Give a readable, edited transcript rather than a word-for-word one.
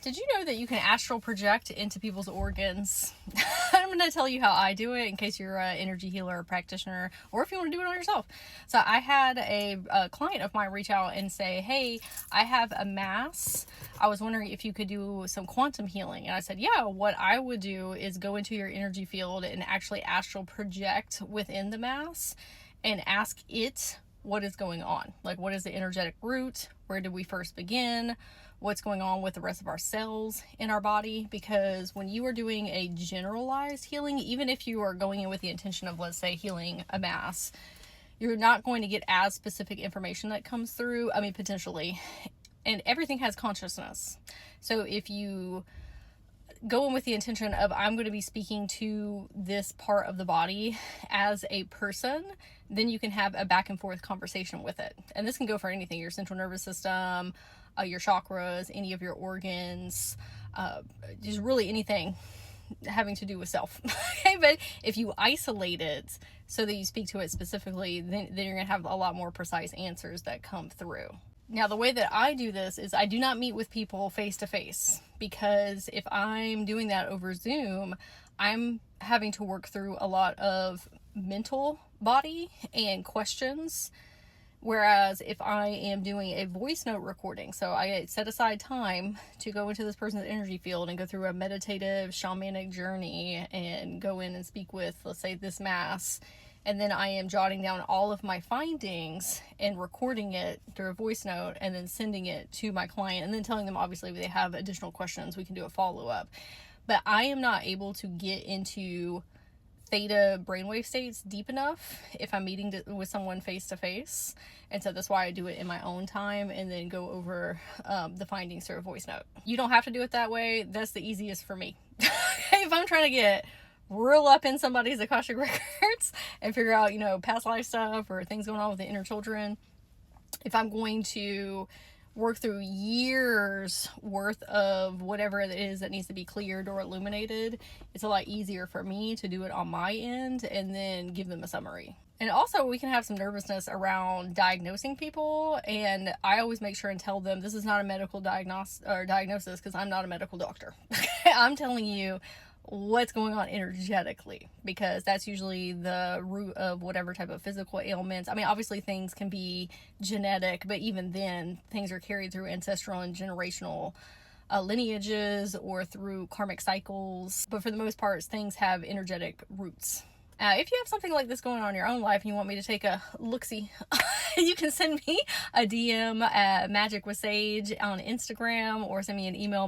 Did you know that you can astral project into people's organs? I'm going to tell you how I do it in case you're an energy healer or practitioner, or if you want to do it on yourself. So I had a client of mine reach out and say, hey, I have a mass. I was wondering if you could do some quantum healing. And I said, yeah, what I would do is go into your energy field and actually astral project within the mass and ask it what is going on. Like, what is the energetic root? Where did we first begin? What's going on with the rest of our cells in our body? Because when you are doing a generalized healing, even if you are going in with the intention of, let's say, healing a mass, you're not going to get as specific information that comes through. I mean, potentially. And everything has consciousness. So if you go in with the intention of, I'm going to be speaking to this part of the body as a person, then you can have a back and forth conversation with it. And this can go for anything, your central nervous system, your chakras, any of your organs, just really anything having to do with self. Okay, but if you isolate it so that you speak to it specifically, then you're going to have a lot more precise answers that come through. Now, the way that I do this is I do not meet with people face to face, because if I'm doing that over Zoom, I'm having to work through a lot of mental body and questions. Whereas if I am doing a voice note recording, so I set aside time to go into this person's energy field and go through a meditative shamanic journey and go in and speak with, let's say, this mass. And then I am jotting down all of my findings and recording it through a voice note and then sending it to my client and then telling them, obviously, if they have additional questions, we can do a follow-up. But I am not able to get into theta brainwave states deep enough if I'm meeting with someone face to face. And so that's why I do it in my own time and then go over the findings through a voice note. You don't have to do it that way. That's the easiest for me. If I'm trying to get real up in somebody's Akashic records and figure out, past life stuff or things going on with the inner children, if I'm going to work through years worth of whatever it is that needs to be cleared or illuminated, it's a lot easier for me to do it on my end and then give them a summary. And also, we can have some nervousness around diagnosing people, and I always make sure and tell them this is not a medical diagnosis, because I'm not a medical doctor. I'm telling you what's going on energetically, because that's usually the root of whatever type of physical ailments. I mean, obviously things can be genetic, but even then things are carried through ancestral and generational lineages or through karmic cycles. But for the most part, things have energetic roots. If you have something like this going on in your own life and you want me to take a look-see, you can send me a DM at Magic with Sage on Instagram, or send me an email,